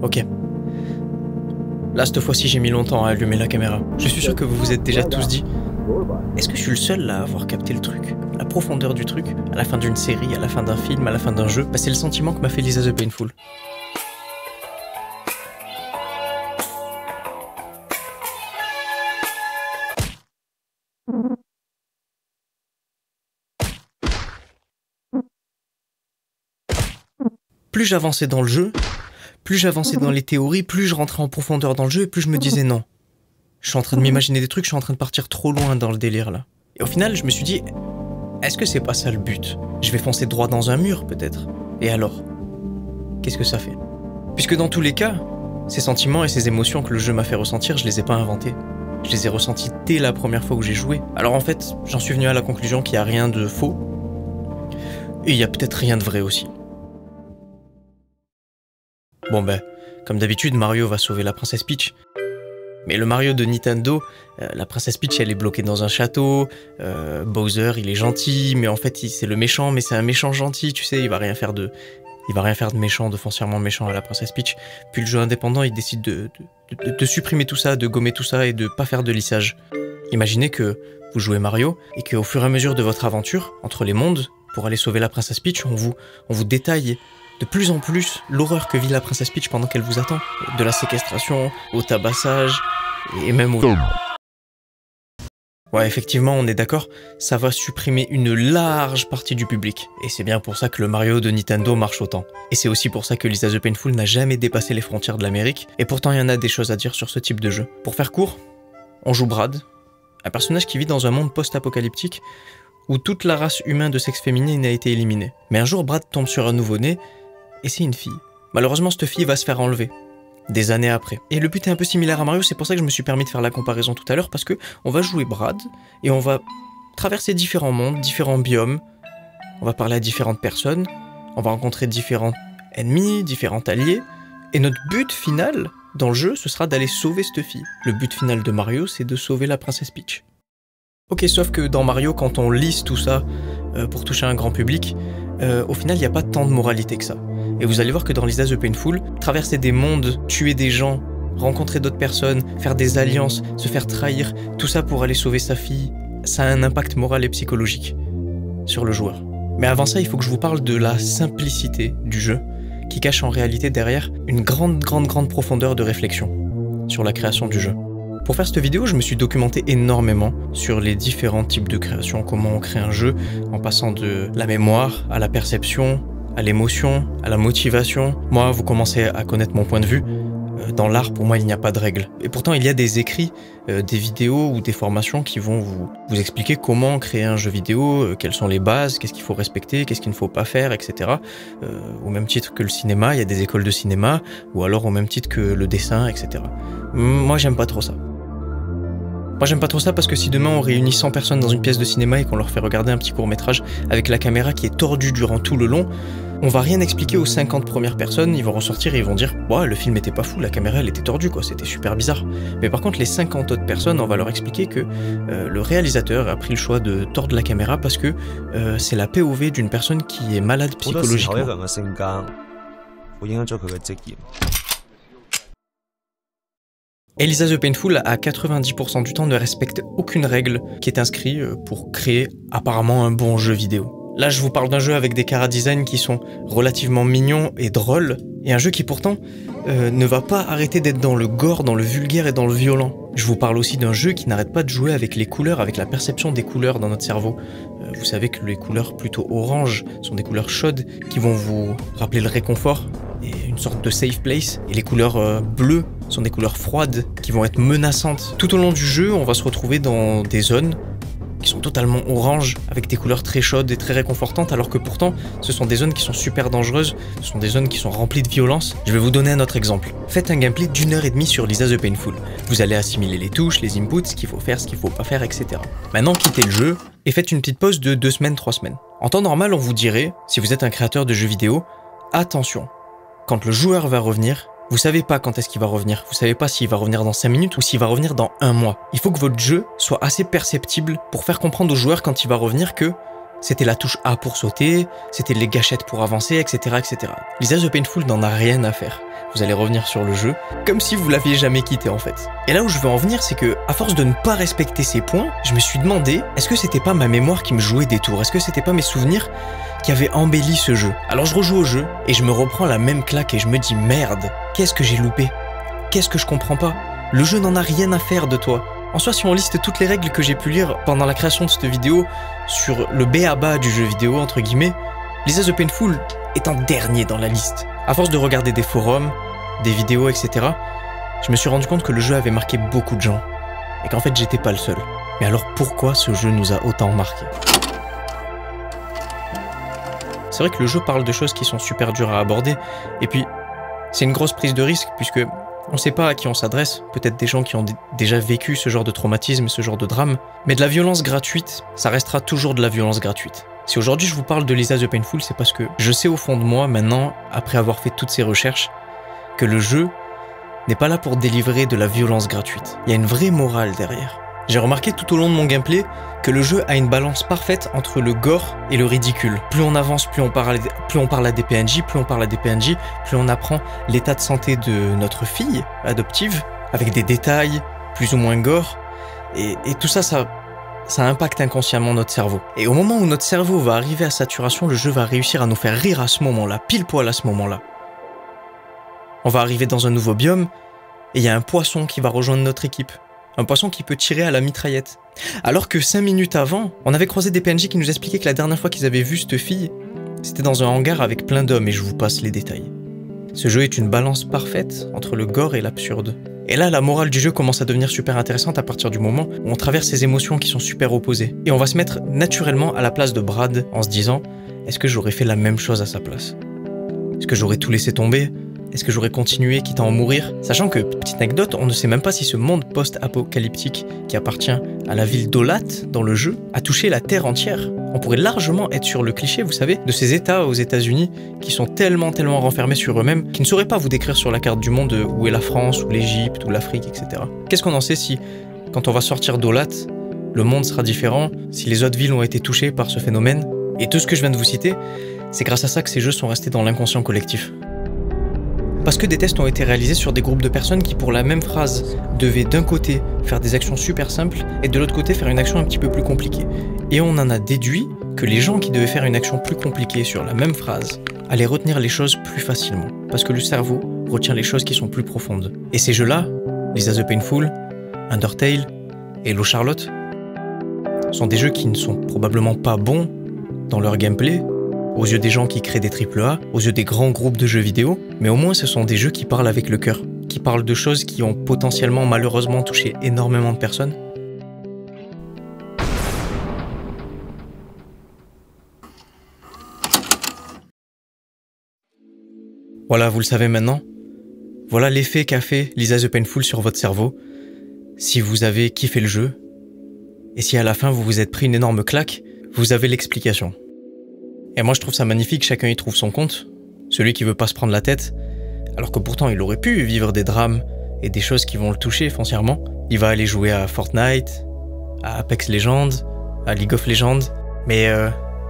Ok. Là, cette fois-ci, j'ai mis longtemps à allumer la caméra. Je suis sûr que vous vous êtes déjà tous dit « Est-ce que je suis le seul là à avoir capté le truc? La profondeur du truc? À la fin d'une série, à la fin d'un film, à la fin d'un jeu ?» Bah, c'est le sentiment que m'a fait Lisa the Painful. Plus j'avançais dans le jeu, plus j'avançais dans les théories, plus je rentrais en profondeur dans le jeu et plus je me disais non. Je suis en train de m'imaginer des trucs, je suis en train de partir trop loin dans le délire là. Et au final, je me suis dit, est-ce que c'est pas ça le but? Je vais foncer droit dans un mur peut-être. Et alors? Qu'est-ce que ça fait? Puisque dans tous les cas, ces sentiments et ces émotions que le jeu m'a fait ressentir, je les ai pas inventés. Je les ai ressentis dès la première fois où j'ai joué. Alors en fait, j'en suis venu à la conclusion qu'il n'y a rien de faux. Et il y a peut-être rien de vrai aussi. Bon ben, comme d'habitude, Mario va sauver la princesse Peach. Mais le Mario de Nintendo, la princesse Peach, elle est bloquée dans un château, Bowser, il est gentil, mais en fait, c'est le méchant, mais c'est un méchant gentil, tu sais, il va rien faire de méchant, de foncièrement méchant à la princesse Peach. Puis le jeu indépendant, il décide de supprimer tout ça, de gommer tout ça et de pas faire de lissage. Imaginez que vous jouez Mario et qu'au fur et à mesure de votre aventure, entre les mondes, pour aller sauver la princesse Peach, on vous détaille de plus en plus l'horreur que vit la princesse Peach pendant qu'elle vous attend. De la séquestration, au tabassage, et même au... Ouais, effectivement, on est d'accord, ça va supprimer une large partie du public. Et c'est bien pour ça que le Mario de Nintendo marche autant. Et c'est aussi pour ça que Lisa the Painful n'a jamais dépassé les frontières de l'Amérique. Et pourtant, il y en a des choses à dire sur ce type de jeu. Pour faire court, on joue Brad, un personnage qui vit dans un monde post-apocalyptique où toute la race humaine de sexe féminin a été éliminée. Mais un jour, Brad tombe sur un nouveau-né, et c'est une fille. Malheureusement, cette fille va se faire enlever, des années après. Et le but est un peu similaire à Mario, c'est pour ça que je me suis permis de faire la comparaison tout à l'heure, parce que on va jouer Brad, et on va traverser différents mondes, différents biomes, on va parler à différentes personnes, on va rencontrer différents ennemis, différents alliés, et notre but final dans le jeu, ce sera d'aller sauver cette fille. Le but final de Mario, c'est de sauver la princesse Peach. Ok, sauf que dans Mario, quand on lisse tout ça pour toucher un grand public, au final, il n'y a pas tant de moralité que ça. Et vous allez voir que dans Lisa the Painful, traverser des mondes, tuer des gens, rencontrer d'autres personnes, faire des alliances, se faire trahir, tout ça pour aller sauver sa fille, ça a un impact moral et psychologique sur le joueur. Mais avant ça, il faut que je vous parle de la simplicité du jeu, qui cache en réalité derrière une grande profondeur de réflexion sur la création du jeu. Pour faire cette vidéo, je me suis documenté énormément sur les différents types de création, comment on crée un jeu, en passant de la mémoire à la perception, à l'émotion, à la motivation. Moi, vous commencez à connaître mon point de vue. Dans l'art, pour moi, il n'y a pas de règles. Et pourtant, il y a des écrits, des vidéos ou des formations qui vont vous expliquer comment créer un jeu vidéo, quelles sont les bases, qu'est-ce qu'il faut respecter, qu'est-ce qu'il ne faut pas faire, etc. Au même titre que le cinéma, il y a des écoles de cinéma, ou alors au même titre que le dessin, etc. Moi, j'aime pas trop ça. Moi j'aime pas trop ça parce que si demain on réunit 100 personnes dans une pièce de cinéma et qu'on leur fait regarder un petit court-métrage avec la caméra qui est tordue durant tout le long, on va rien expliquer aux 50 premières personnes, ils vont ressortir et ils vont dire « Ouais, le film était pas fou, la caméra elle était tordue quoi, c'était super bizarre ». Mais par contre les 50 autres personnes, on va leur expliquer que le réalisateur a pris le choix de tordre la caméra parce que c'est la POV d'une personne qui est malade psychologiquement. Lisa the Painful, à 90% du temps, ne respecte aucune règle qui est inscrite pour créer apparemment un bon jeu vidéo. Là, je vous parle d'un jeu avec des chara-design qui sont relativement mignons et drôles, et un jeu qui pourtant ne va pas arrêter d'être dans le gore, dans le vulgaire et dans le violent. Je vous parle aussi d'un jeu qui n'arrête pas de jouer avec les couleurs, avec la perception des couleurs dans notre cerveau. Vous savez que les couleurs plutôt orange sont des couleurs chaudes qui vont vous rappeler le réconfort et une sorte de safe place. Et les couleurs bleues sont des couleurs froides qui vont être menaçantes. Tout au long du jeu, on va se retrouver dans des zones qui sont totalement orange, avec des couleurs très chaudes et très réconfortantes, alors que pourtant, ce sont des zones qui sont super dangereuses, ce sont des zones qui sont remplies de violence. Je vais vous donner un autre exemple. Faites un gameplay d'1h30 sur Lisa the Painful. Vous allez assimiler les touches, les inputs, ce qu'il faut faire, ce qu'il faut pas faire, etc. Maintenant, quittez le jeu et faites une petite pause de 2 semaines, 3 semaines. En temps normal, on vous dirait, si vous êtes un créateur de jeux vidéo, attention, quand le joueur va revenir, vous savez pas quand est-ce qu'il va revenir, vous savez pas s'il va revenir dans 5 minutes ou s'il va revenir dans 1 mois. Il faut que votre jeu soit assez perceptible pour faire comprendre aux joueurs quand il va revenir que C'était la touche A pour sauter, c'était les gâchettes pour avancer, etc. etc. Lisa the Painful n'en a rien à faire. Vous allez revenir sur le jeu, comme si vous l'aviez jamais quitté en fait. Et là où je veux en venir, c'est que, à force de ne pas respecter ces points, je me suis demandé, est-ce que c'était pas ma mémoire qui me jouait des tours? Est-ce que c'était pas mes souvenirs qui avaient embelli ce jeu? Alors je rejoue au jeu, et je me reprends la même claque et je me dis, merde, qu'est-ce que j'ai loupé? Qu'est-ce que je comprends pas? Le jeu n'en a rien à faire de toi. En soi, si on liste toutes les règles que j'ai pu lire pendant la création de cette vidéo sur le b.a.-ba du jeu vidéo, entre guillemets, Lisa the Painful est en dernier dans la liste. À force de regarder des forums, des vidéos, etc., je me suis rendu compte que le jeu avait marqué beaucoup de gens. Et qu'en fait, j'étais pas le seul. Mais alors pourquoi ce jeu nous a autant marqué? C'est vrai que le jeu parle de choses qui sont super dures à aborder, et puis c'est une grosse prise de risque puisque on ne sait pas à qui on s'adresse, peut-être des gens qui ont déjà vécu ce genre de traumatisme, ce genre de drame, mais de la violence gratuite, ça restera toujours de la violence gratuite. Si aujourd'hui je vous parle de Lisa the Painful, c'est parce que je sais au fond de moi maintenant, après avoir fait toutes ces recherches, que le jeu n'est pas là pour délivrer de la violence gratuite. Il y a une vraie morale derrière. J'ai remarqué tout au long de mon gameplay que le jeu a une balance parfaite entre le gore et le ridicule. Plus on avance, plus on parle à des PNJ, plus on apprend l'état de santé de notre fille adoptive, avec des détails plus ou moins gore. Et tout ça, ça impacte inconsciemment notre cerveau. Et au moment où notre cerveau va arriver à saturation, le jeu va réussir à nous faire rire à ce moment-là, pile poil à ce moment-là. On va arriver dans un nouveau biome, et il y a un poisson qui va rejoindre notre équipe. Un poisson qui peut tirer à la mitraillette. Alors que 5 minutes avant, on avait croisé des PNJ qui nous expliquaient que la dernière fois qu'ils avaient vu cette fille, c'était dans un hangar avec plein d'hommes, et je vous passe les détails. Ce jeu est une balance parfaite entre le gore et l'absurde. Et là, la morale du jeu commence à devenir super intéressante à partir du moment où on traverse ces émotions qui sont super opposées. Et on va se mettre naturellement à la place de Brad en se disant, est-ce que j'aurais fait la même chose à sa place? Est-ce que j'aurais tout laissé tomber? Est-ce que j'aurais continué quitte à en mourir? Sachant que, petite anecdote, on ne sait même pas si ce monde post-apocalyptique qui appartient à la ville d'Olat dans le jeu a touché la Terre entière. On pourrait largement être sur le cliché, vous savez, de ces États aux États-Unis qui sont tellement renfermés sur eux-mêmes qu'ils ne sauraient pas vous décrire sur la carte du monde où est la France, ou l'Égypte, ou l'Afrique, etc. Qu'est-ce qu'on en sait si, quand on va sortir d'Olat, le monde sera différent, si les autres villes ont été touchées par ce phénomène? Et tout ce que je viens de vous citer, c'est grâce à ça que ces jeux sont restés dans l'inconscient collectif. Parce que des tests ont été réalisés sur des groupes de personnes qui, pour la même phrase, devaient d'un côté faire des actions super simples et de l'autre côté faire une action un petit peu plus compliquée. Et on en a déduit que les gens qui devaient faire une action plus compliquée sur la même phrase allaient retenir les choses plus facilement. Parce que le cerveau retient les choses qui sont plus profondes. Et ces jeux-là, Lisa the Painful, Undertale et Hello Charlotte, sont des jeux qui ne sont probablement pas bons dans leur gameplay, aux yeux des gens qui créent des AAA, aux yeux des grands groupes de jeux vidéo, mais au moins ce sont des jeux qui parlent avec le cœur, qui parlent de choses qui ont potentiellement malheureusement touché énormément de personnes. Voilà, vous le savez maintenant. Voilà l'effet qu'a fait Lisa the Painful sur votre cerveau, si vous avez kiffé le jeu, et si à la fin vous vous êtes pris une énorme claque, vous avez l'explication. Et moi je trouve ça magnifique, chacun y trouve son compte. Celui qui veut pas se prendre la tête, alors que pourtant il aurait pu vivre des drames et des choses qui vont le toucher foncièrement. Il va aller jouer à Fortnite, à Apex Legends, à League of Legends, mais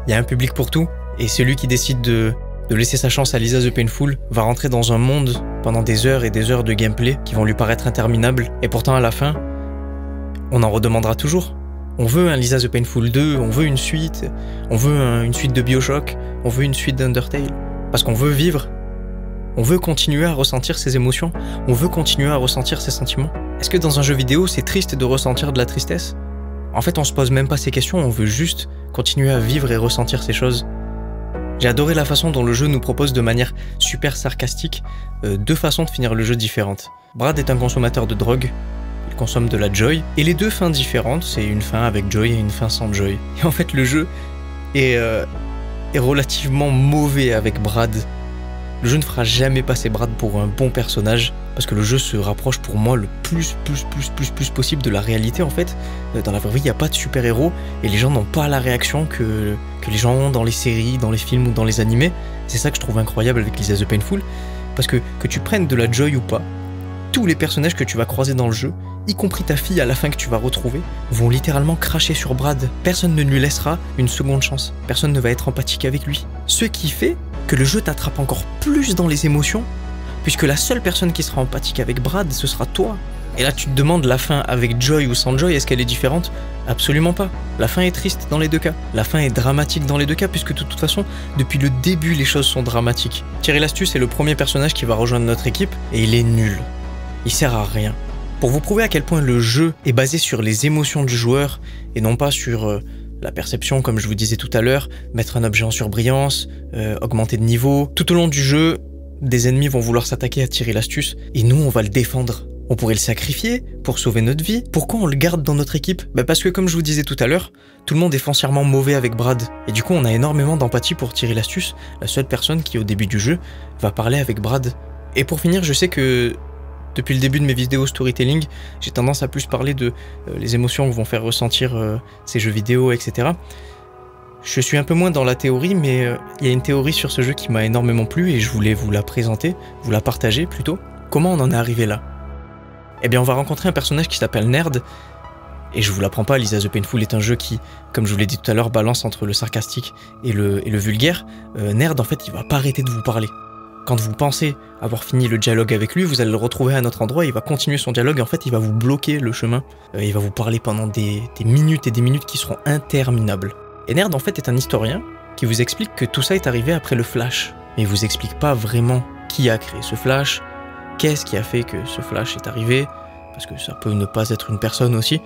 y a un public pour tout. Et celui qui décide de laisser sa chance à Lisa the Painful va rentrer dans un monde pendant des heures et des heures de gameplay qui vont lui paraître interminables. Et pourtant à la fin, on en redemandera toujours. On veut un Lisa the Painful 2, on veut une suite, on veut une suite de BioShock, on veut une suite d'Undertale. Parce qu'on veut vivre, on veut continuer à ressentir ses émotions, on veut continuer à ressentir ses sentiments. Est-ce que dans un jeu vidéo, c'est triste de ressentir de la tristesse? En fait, on se pose même pas ces questions, on veut juste continuer à vivre et ressentir ces choses. J'ai adoré la façon dont le jeu nous propose de manière super sarcastique deux façons de finir le jeu différentes. Brad est un consommateur de drogue, il consomme de la joy, et les deux fins différentes, c'est une fin avec joy et une fin sans joy. Et en fait, le jeu est relativement mauvais avec Brad. Le jeu ne fera jamais passer Brad pour un bon personnage, parce que le jeu se rapproche pour moi le plus possible de la réalité en fait. Dans la vraie vie, il n'y a pas de super-héros, et les gens n'ont pas la réaction que les gens ont dans les séries, dans les films ou dans les animés. C'est ça que je trouve incroyable avec Lisa the Painful, parce que tu prennes de la joy ou pas, tous les personnages que tu vas croiser dans le jeu, y compris ta fille à la fin que tu vas retrouver, vont littéralement cracher sur Brad. Personne ne lui laissera une seconde chance. Personne ne va être empathique avec lui. Ce qui fait que le jeu t'attrape encore plus dans les émotions, puisque la seule personne qui sera empathique avec Brad, ce sera toi. Et là, tu te demandes la fin avec Joy ou sans Joy, est-ce qu'elle est différente? Absolument pas. La fin est triste dans les deux cas. La fin est dramatique dans les deux cas, puisque de toute façon, depuis le début, les choses sont dramatiques. Thierry L'Astuce est le premier personnage qui va rejoindre notre équipe, et il est nul. Il sert à rien. Pour vous prouver à quel point le jeu est basé sur les émotions du joueur, et non pas sur la perception, comme je vous disais tout à l'heure, mettre un objet en surbrillance, augmenter de niveau. Tout au long du jeu, des ennemis vont vouloir s'attaquer à Thierry L'Astuce, et nous, on va le défendre. On pourrait le sacrifier pour sauver notre vie. Pourquoi on le garde dans notre équipe? Parce que comme je vous disais tout à l'heure, tout le monde est foncièrement mauvais avec Brad. Et du coup, on a énormément d'empathie pour Thierry L'Astuce, la seule personne qui, au début du jeu, va parler avec Brad. Et pour finir, je sais que depuis le début de mes vidéos storytelling, j'ai tendance à plus parler de les émotions que vont faire ressentir ces jeux vidéo, etc. Je suis un peu moins dans la théorie, mais il y a une théorie sur ce jeu qui m'a énormément plu et je voulais vous la présenter, vous la partager plutôt. Comment on en est arrivé là? Eh bien, on va rencontrer un personnage qui s'appelle Nerd, et je vous l'apprends pas, Lisa the Painful est un jeu qui, comme je vous l'ai dit tout à l'heure, balance entre le sarcastique et le vulgaire. Nerd, en fait, il va pas arrêter de vous parler. Quand vous pensez avoir fini le dialogue avec lui, vous allez le retrouver à un autre endroit, il va continuer son dialogue, et en fait, il va vous bloquer le chemin. Il va vous parler pendant des minutes et des minutes qui seront interminables. Et Nerd, en fait, est un historien qui vous explique que tout ça est arrivé après le Flash. Mais il vous explique pas vraiment qui a créé ce Flash, qu'est-ce qui a fait que ce Flash est arrivé, parce que ça peut ne pas être une personne aussi.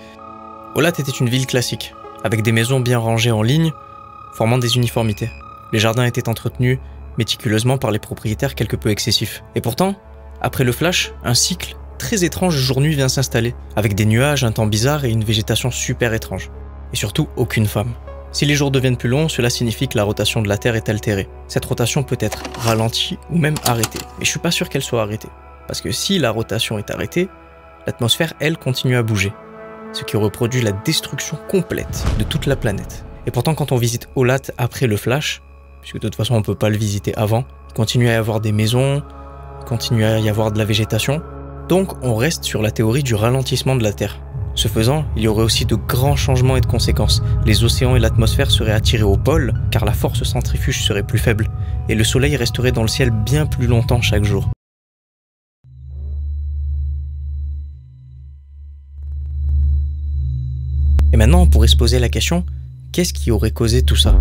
Olat était une ville classique, avec des maisons bien rangées en ligne, formant des uniformités. Les jardins étaient entretenus méticuleusement par les propriétaires quelque peu excessifs. Et pourtant, après le Flash, un cycle très étrange jour-nuit vient s'installer, avec des nuages, un temps bizarre et une végétation super étrange. Et surtout, aucune femme. Si les jours deviennent plus longs, cela signifie que la rotation de la Terre est altérée. Cette rotation peut être ralentie ou même arrêtée. Mais je suis pas sûr qu'elle soit arrêtée. Parce que si la rotation est arrêtée, l'atmosphère, elle, continue à bouger. Ce qui reproduit la destruction complète de toute la planète. Et pourtant, quand on visite Olat après le Flash, puisque de toute façon on peut pas le visiter avant, il continue à y avoir des maisons, il continue à y avoir de la végétation. Donc on reste sur la théorie du ralentissement de la Terre. Ce faisant, il y aurait aussi de grands changements et de conséquences. Les océans et l'atmosphère seraient attirés au pôle, car la force centrifuge serait plus faible, et le soleil resterait dans le ciel bien plus longtemps chaque jour. Et maintenant, on pourrait se poser la question, qu'est-ce qui aurait causé tout ça?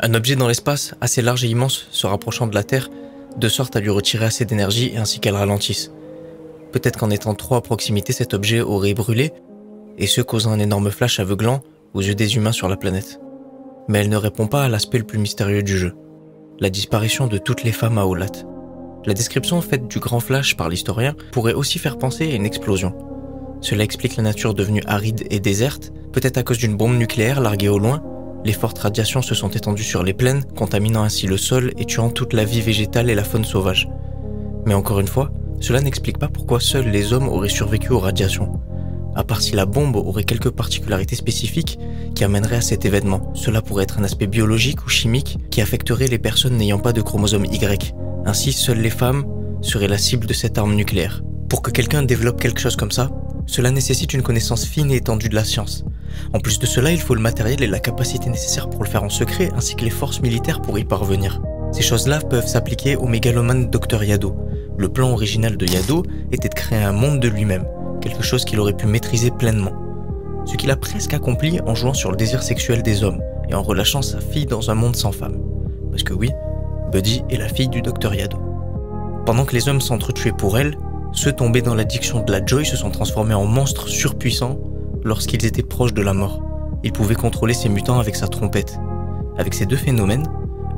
Un objet dans l'espace, assez large et immense, se rapprochant de la Terre, de sorte à lui retirer assez d'énergie ainsi qu'elle ralentisse. Peut-être qu'en étant trop à proximité, cet objet aurait brûlé, et ce causant un énorme flash aveuglant aux yeux des humains sur la planète. Mais elle ne répond pas à l'aspect le plus mystérieux du jeu, la disparition de toutes les femmes à Olat. La description faite du grand flash par l'historien pourrait aussi faire penser à une explosion. Cela explique la nature devenue aride et déserte, peut-être à cause d'une bombe nucléaire larguée au loin. Les fortes radiations se sont étendues sur les plaines, contaminant ainsi le sol et tuant toute la vie végétale et la faune sauvage. Mais encore une fois, cela n'explique pas pourquoi seuls les hommes auraient survécu aux radiations. À part si la bombe aurait quelques particularités spécifiques qui amèneraient à cet événement. Cela pourrait être un aspect biologique ou chimique qui affecterait les personnes n'ayant pas de chromosome Y. Ainsi, seules les femmes seraient la cible de cette arme nucléaire. Pour que quelqu'un développe quelque chose comme ça, cela nécessite une connaissance fine et étendue de la science. En plus de cela, il faut le matériel et la capacité nécessaire pour le faire en secret, ainsi que les forces militaires pour y parvenir. Ces choses-là peuvent s'appliquer au mégalomane Dr Yado. Le plan original de Yado était de créer un monde de lui-même, quelque chose qu'il aurait pu maîtriser pleinement. Ce qu'il a presque accompli en jouant sur le désir sexuel des hommes et en relâchant sa fille dans un monde sans femmes. Parce que oui, Buddy est la fille du Dr Yado. Pendant que les hommes s'entretuaient pour elle, ceux tombés dans l'addiction de la Joy se sont transformés en monstres surpuissants lorsqu'ils étaient proches de la mort. Il pouvait contrôler ces mutants avec sa trompette. Avec ces deux phénomènes,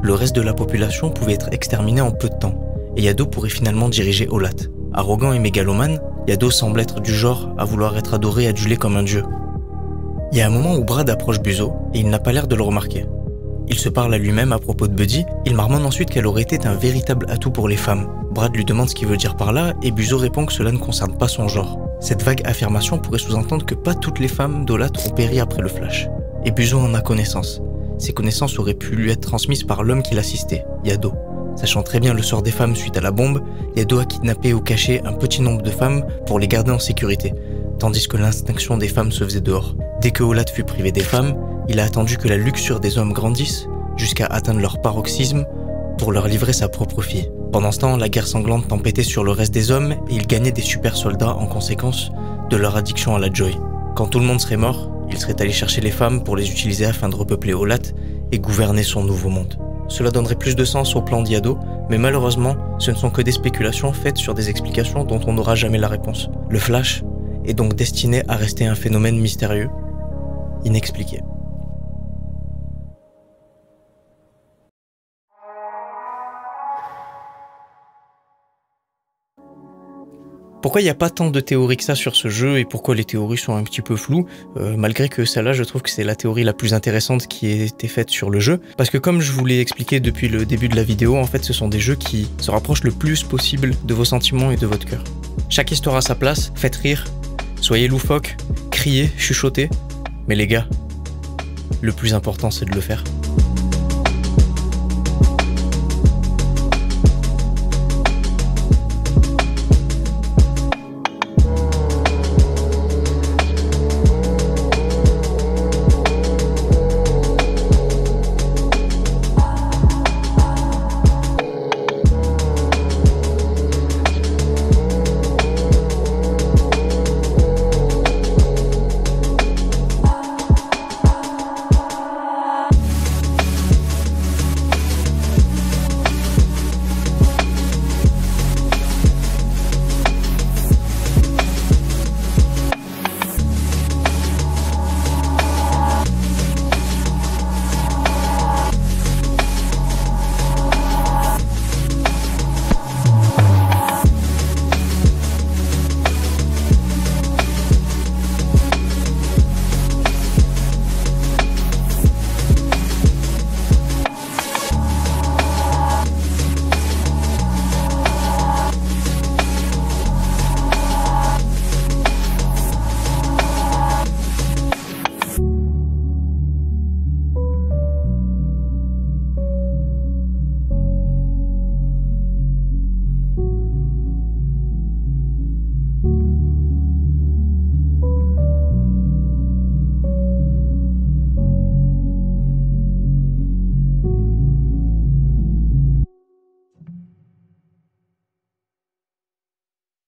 le reste de la population pouvait être exterminé en peu de temps, et Yado pourrait finalement diriger Olat. Arrogant et mégalomane, Yado semble être du genre à vouloir être adoré et adulé comme un dieu. Il y a un moment où Brad approche Buzo, et il n'a pas l'air de le remarquer. Il se parle à lui-même à propos de Buddy, il marmonne ensuite qu'elle aurait été un véritable atout pour les femmes. Brad lui demande ce qu'il veut dire par là, et Buzo répond que cela ne concerne pas son genre. Cette vague affirmation pourrait sous-entendre que pas toutes les femmes d'Olat ont péri après le Flash. Et Buzo en a connaissance. ces connaissances auraient pu lui être transmises par l'homme qui l'assistait, Yado. Sachant très bien le sort des femmes suite à la bombe, Yado a kidnappé ou caché un petit nombre de femmes pour les garder en sécurité, tandis que l'instinction des femmes se faisait dehors. Dès que Olad fut privé des femmes, il a attendu que la luxure des hommes grandisse jusqu'à atteindre leur paroxysme pour leur livrer sa propre fille. Pendant ce temps, la guerre sanglante tempêtait sur le reste des hommes et il gagnait des super soldats en conséquence de leur addiction à la joy. Quand tout le monde serait mort, il serait allé chercher les femmes pour les utiliser afin de repeupler Olat et gouverner son nouveau monde. Cela donnerait plus de sens au plan d'Yado, mais malheureusement, ce ne sont que des spéculations faites sur des explications dont on n'aura jamais la réponse. Le Flash est donc destiné à rester un phénomène mystérieux, inexpliqué. Pourquoi il n'y a pas tant de théories que ça sur ce jeu et pourquoi les théories sont un petit peu floues, malgré que celle-là, je trouve que c'est la théorie la plus intéressante qui ait été faite sur le jeu. Parce que comme je vous l'ai expliqué depuis le début de la vidéo, en fait, ce sont des jeux qui se rapprochent le plus possible de vos sentiments et de votre cœur. Chaque histoire a sa place, faites rire, soyez loufoques, criez, chuchotez. Mais les gars, le plus important, c'est de le faire.